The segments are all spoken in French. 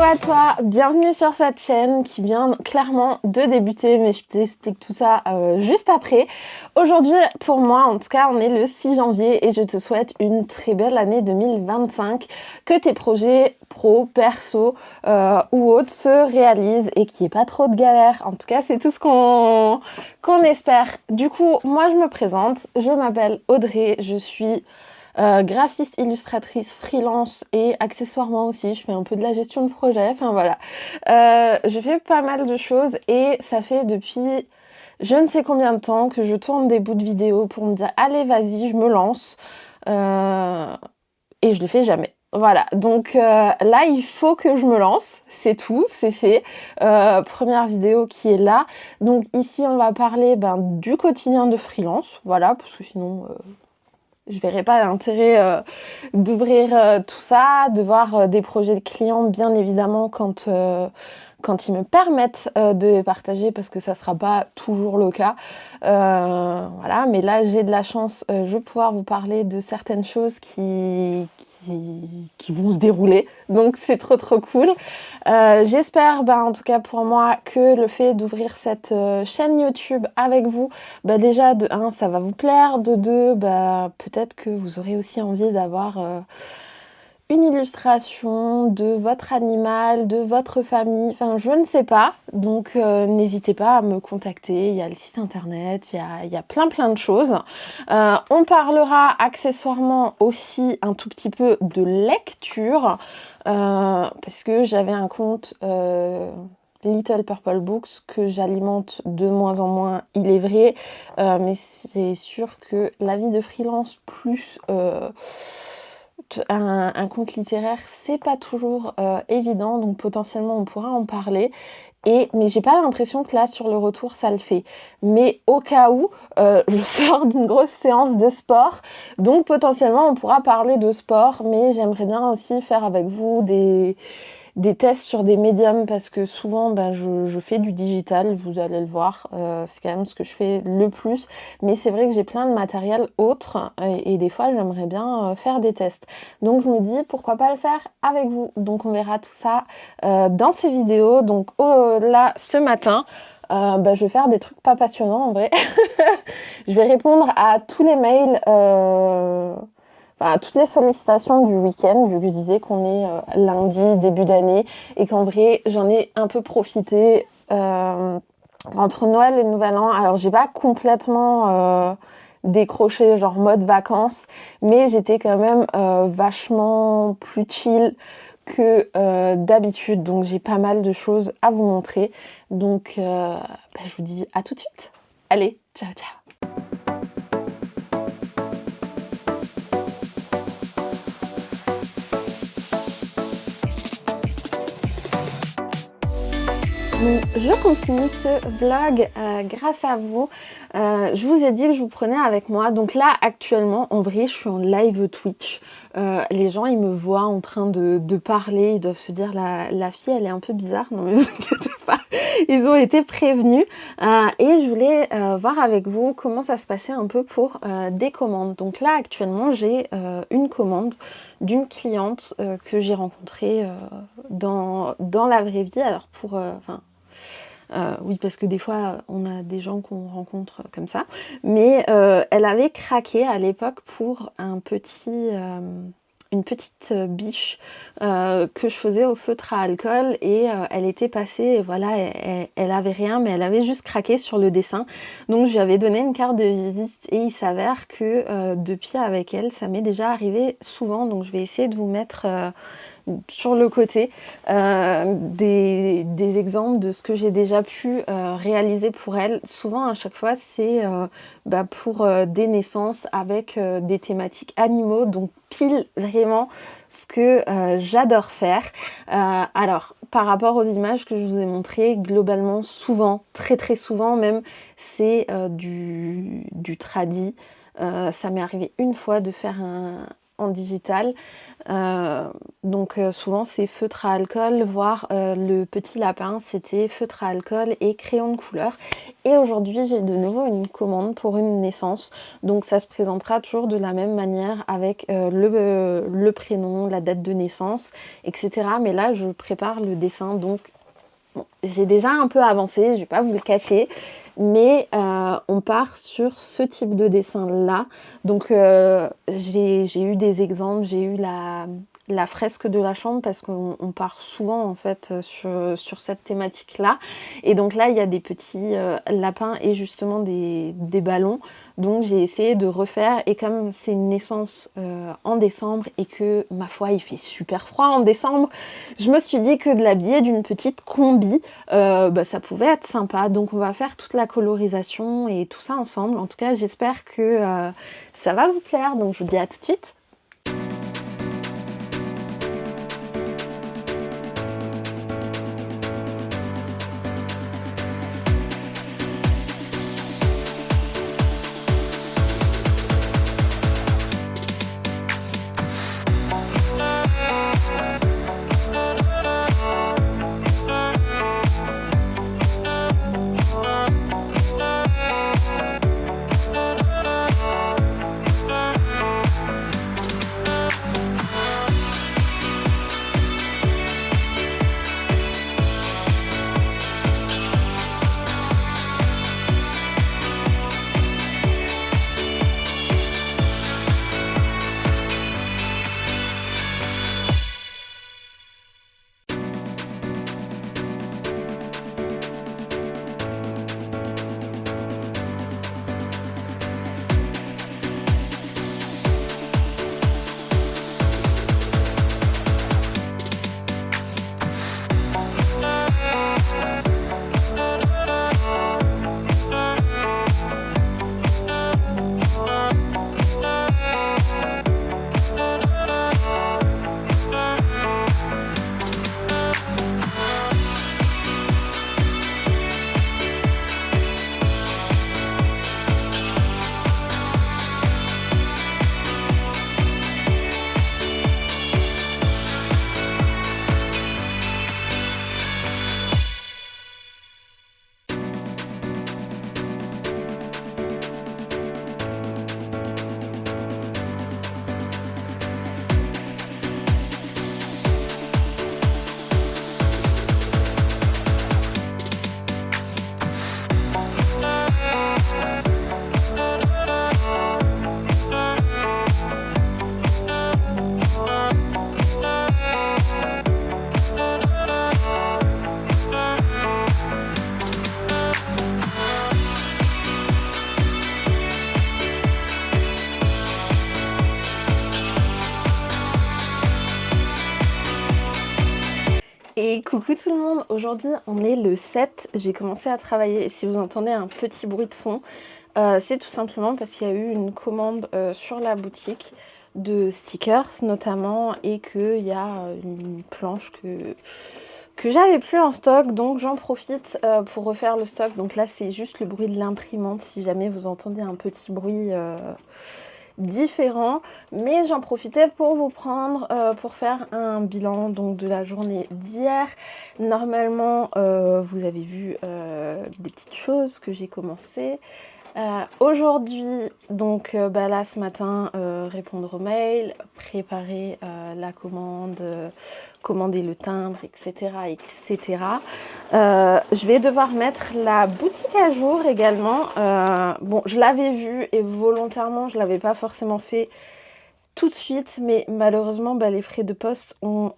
Coucou à toi, bienvenue sur cette chaîne qui vient clairement de débuter, mais je t'explique tout ça juste après. Aujourd'hui, pour moi, en tout cas, on est le 6 janvier et je te souhaite une très belle année 2025, que tes projets pro, perso ou autres se réalisent et qu'il n'y ait pas trop de galères. En tout cas, c'est tout ce qu'on espère. Du coup, moi, je me présente, je m'appelle Audrey, je suis graphiste, illustratrice, freelance et accessoirement aussi je fais un peu de la gestion de projet, enfin voilà. Je fais pas mal de choses et ça fait depuis je ne sais combien de temps que je tourne des bouts de vidéos pour me dire allez vas-y je me lance et je le fais jamais. Voilà, donc là il faut que je me lance, c'est tout, c'est fait. Première vidéo qui est là. Donc ici on va parler du quotidien de freelance, voilà, parce que sinon je verrais pas l'intérêt d'ouvrir tout ça, de voir des projets de clients, bien évidemment, quand ils me permettent de les partager, parce que ça sera pas toujours le cas. Voilà, mais là, j'ai de la chance, je vais pouvoir vous parler de certaines choses qui vont se dérouler. Donc, c'est trop, trop cool. J'espère, en tout cas pour moi, que le fait d'ouvrir cette chaîne YouTube avec vous, déjà, de 1, ça va vous plaire, de 2, peut-être que vous aurez aussi envie d'avoir une illustration de votre animal, de votre famille, enfin je ne sais pas, donc n'hésitez pas à me contacter, il y a le site internet, il y a plein de choses. On parlera accessoirement aussi un tout petit peu de lecture, parce que j'avais un compte Little Purple Books que j'alimente de moins en moins, il est vrai, mais c'est sûr que la vie de freelance plus un compte littéraire, c'est pas toujours évident, donc potentiellement on pourra en parler. Mais j'ai pas l'impression que là sur le retour ça le fait. Mais au cas où, je sors d'une grosse séance de sport, donc potentiellement on pourra parler de sport, mais j'aimerais bien aussi faire avec vous des tests sur des médiums, parce que souvent je fais du digital, vous allez le voir, c'est quand même ce que je fais le plus, mais c'est vrai que j'ai plein de matériel autre et des fois j'aimerais bien faire des tests, donc je me dis pourquoi pas le faire avec vous. Donc on verra tout ça dans ces vidéos. Donc là ce matin je vais faire des trucs pas passionnants en vrai. Je vais répondre à tous les mails, à toutes les sollicitations du week-end, vu que je disais qu'on est lundi, début d'année, et qu'en vrai, j'en ai un peu profité entre Noël et Nouvel An. Alors, j'ai pas complètement décroché, genre mode vacances, mais j'étais quand même vachement plus chill que d'habitude. Donc, j'ai pas mal de choses à vous montrer. Donc, je vous dis à tout de suite. Allez, ciao, ciao. Donc, je continue ce vlog grâce à vous. Je vous ai dit que je vous prenais avec moi. Donc là, actuellement, en vrai, je suis en live Twitch. Les gens, ils me voient en train de parler. Ils doivent se dire, la fille, elle est un peu bizarre. Non, mais ne vous inquiétez pas. Ils ont été prévenus. Et je voulais voir avec vous comment ça se passait un peu pour des commandes. Donc là, actuellement, j'ai une commande d'une cliente que j'ai rencontrée dans la vraie vie. Alors pour... oui, parce que des fois, on a des gens qu'on rencontre comme ça. Mais elle avait craqué à l'époque pour une petite biche que je faisais au feutre à alcool. Et elle était passée, et voilà, elle avait rien, mais elle avait juste craqué sur le dessin. Donc je lui avais donné une carte de visite et il s'avère que depuis avec elle, ça m'est déjà arrivé souvent. Donc je vais essayer de vous mettre... sur le côté des exemples de ce que j'ai déjà pu réaliser pour elle. Souvent à chaque fois c'est pour des naissances avec des thématiques animaux, donc pile vraiment ce que j'adore faire. Alors par rapport aux images que je vous ai montrées, globalement souvent, très souvent même, c'est du tradi. Ça m'est arrivé une fois de faire en digital. Donc souvent c'est feutre à alcool, voire le petit lapin c'était feutre à alcool et crayon de couleur. Et aujourd'hui j'ai de nouveau une commande pour une naissance, donc ça se présentera toujours de la même manière avec le prénom, la date de naissance, etc. Mais là je prépare le dessin, donc bon, j'ai déjà un peu avancé, je vais pas vous le cacher, mais on part sur ce type de dessin là. Donc j'ai eu des exemples, j'ai eu la fresque de la chambre parce qu'on part souvent en fait sur cette thématique là, et donc là il y a des petits lapins et justement des ballons, donc j'ai essayé de refaire. Et comme c'est une naissance en décembre et que ma foi il fait super froid en décembre, je me suis dit que de l'habiller d'une petite combi, ça pouvait être sympa. Donc on va faire toute la colorisation et tout ça ensemble. En tout cas j'espère que ça va vous plaire, donc je vous dis à tout de suite. Et coucou tout le monde, aujourd'hui on est le 7, j'ai commencé à travailler et si vous entendez un petit bruit de fond, c'est tout simplement parce qu'il y a eu une commande sur la boutique de stickers notamment, et qu'il y a une planche que j'avais plus en stock, donc j'en profite pour refaire le stock. Donc là c'est juste le bruit de l'imprimante si jamais vous entendez un petit bruit différent, mais j'en profitais pour vous prendre pour faire un bilan donc de la journée d'hier. Normalement vous avez vu des petites choses que j'ai commencé. Aujourd'hui, donc là ce matin, répondre aux mails, préparer la commande, commander le timbre, etc. etc. Je vais devoir mettre la boutique à jour également. Bon, je l'avais vu et volontairement je ne l'avais pas forcément fait tout de suite, mais malheureusement les frais de poste ont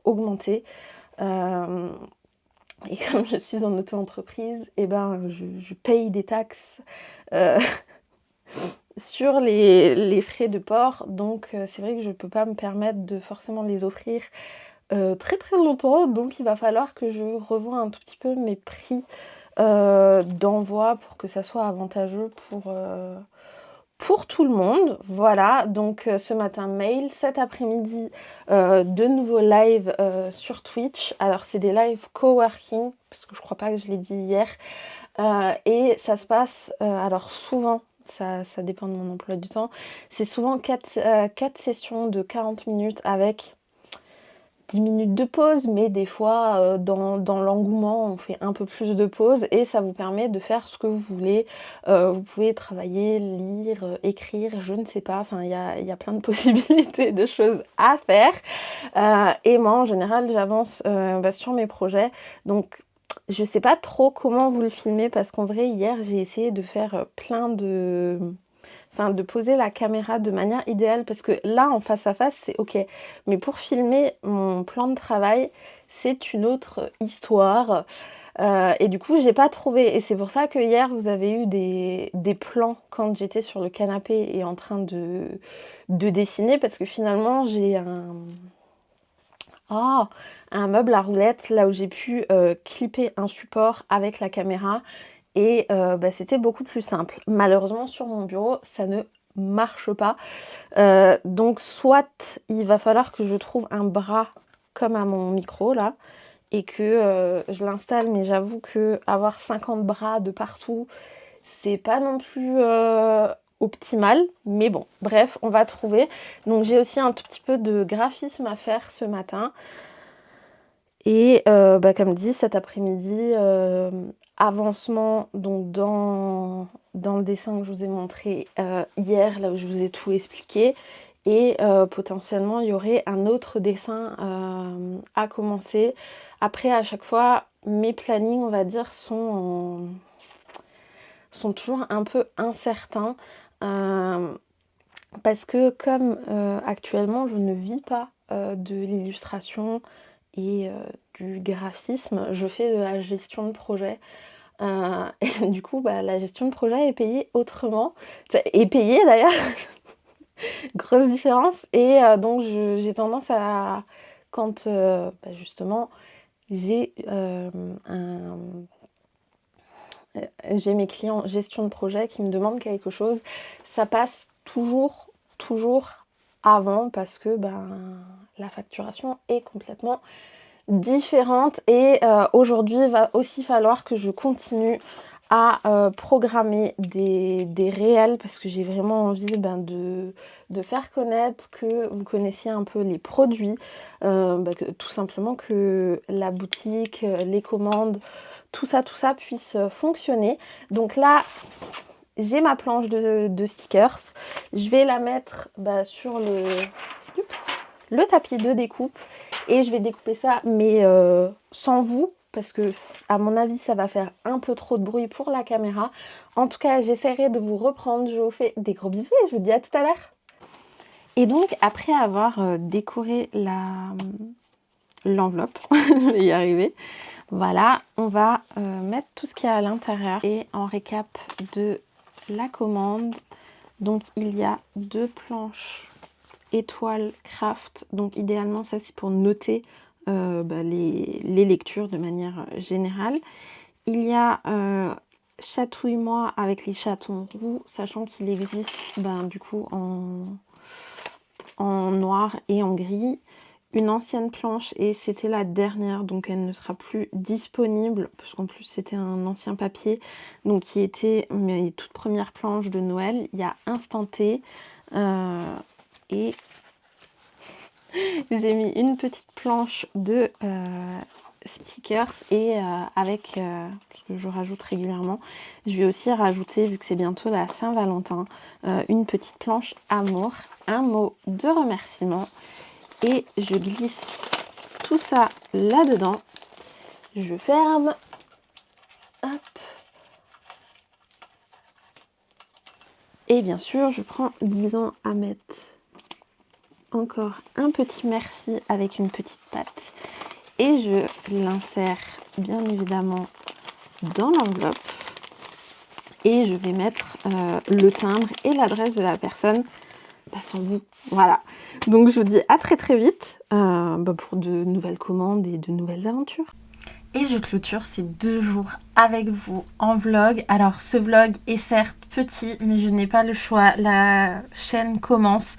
augmenté. Et comme je suis en auto-entreprise, je paye des taxes sur les frais de port. Donc c'est vrai que je ne peux pas me permettre de forcément les offrir très très longtemps. Donc il va falloir que je revoie un tout petit peu mes prix d'envoi pour que ça soit avantageux pour tout le monde. Voilà, donc ce matin mail, cet après-midi de nouveaux live sur Twitch. Alors c'est des lives coworking, parce que je crois pas que je l'ai dit hier. Et ça se passe, alors souvent, ça dépend de mon emploi du temps, c'est souvent 4 sessions de 40 minutes avec 10 minutes de pause, mais des fois, dans l'engouement, on fait un peu plus de pause et ça vous permet de faire ce que vous voulez. Vous pouvez travailler, lire, écrire, je ne sais pas, enfin il y a plein de possibilités de choses à faire. Et moi, en général, j'avance, sur mes projets. Donc je sais pas trop comment vous le filmez parce qu'en vrai, hier, j'ai essayé de faire, de poser la caméra de manière idéale parce que là, en face à face, c'est OK. Mais pour filmer mon plan de travail, c'est une autre histoire. Et du coup, j'ai pas trouvé. Et c'est pour ça que hier, vous avez eu des plans quand j'étais sur le canapé et en train de dessiner parce que finalement, j'ai un meuble à roulettes là où j'ai pu clipper un support avec la caméra et c'était beaucoup plus simple. Malheureusement, sur mon bureau, ça ne marche pas. Donc soit il va falloir que je trouve un bras comme à mon micro là et que je l'installe, mais j'avoue que avoir 50 bras de partout, c'est pas non plus optimal, mais bon, bref, on va trouver. Donc j'ai aussi un tout petit peu de graphisme à faire ce matin. Et comme dit, cet après-midi, avancement donc dans le dessin que je vous ai montré hier, là où je vous ai tout expliqué. Et potentiellement, il y aurait un autre dessin à commencer. Après, à chaque fois, mes plannings, on va dire, sont toujours un peu incertains. Parce que comme actuellement, je ne vis pas de l'illustration et du graphisme, je fais de la gestion de projet. Et du coup, la gestion de projet est payée autrement. Est payée d'ailleurs, grosse différence. Et donc, j'ai tendance à, quand justement, j'ai j'ai mes clients gestion de projet qui me demandent quelque chose, ça passe toujours avant parce que la facturation est complètement différente et aujourd'hui il va aussi falloir que je continue à programmer des réels parce que j'ai vraiment envie de faire connaître, que vous connaissiez un peu les produits, tout simplement que la boutique, les commandes, tout ça puisse fonctionner. Donc là, j'ai ma planche de stickers. Je vais la mettre sur le tapis de découpe et je vais découper ça, mais sans vous, parce que à mon avis, ça va faire un peu trop de bruit pour la caméra. En tout cas, j'essaierai de vous reprendre. Je vous fais des gros bisous et je vous dis à tout à l'heure. Et donc, après avoir décoré l'enveloppe, je vais y arriver. Voilà, on va mettre tout ce qu'il y a à l'intérieur. Et en récap de la commande, donc il y a 2 planches étoiles craft. Donc idéalement, ça c'est pour noter les lectures de manière générale. Il y a Chatouille-moi avec les chatons roux, sachant qu'il existe du coup en noir et en gris. Une ancienne planche et c'était la dernière, donc elle ne sera plus disponible parce qu'en plus c'était un ancien papier, donc qui était mes toutes premières planches de Noël. Il y a Instant T et j'ai mis une petite planche de stickers et avec parce que je rajoute régulièrement, je vais aussi rajouter, vu que c'est bientôt la Saint-Valentin, une petite planche amour, un mot de remerciement. Et je glisse tout ça là-dedans. Je ferme. Hop. Et bien sûr, je prends 10 ans à mettre encore un petit merci avec une petite patte. Et je l'insère bien évidemment dans l'enveloppe. Et je vais mettre le timbre et l'adresse de la personne sans vous. Voilà. Donc je vous dis à très vite pour de nouvelles commandes et de nouvelles aventures. Et je clôture ces 2 jours avec vous en vlog. Alors ce vlog est certes petit, mais je n'ai pas le choix. La chaîne commence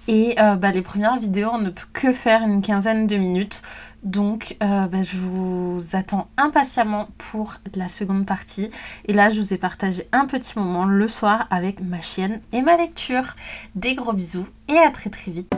et les premières vidéos, on ne peut que faire une quinzaine de minutes. Donc je vous attends impatiemment pour la seconde partie. Et là, je vous ai partagé un petit moment le soir avec ma chienne et ma lecture. Des gros bisous et à très très vite.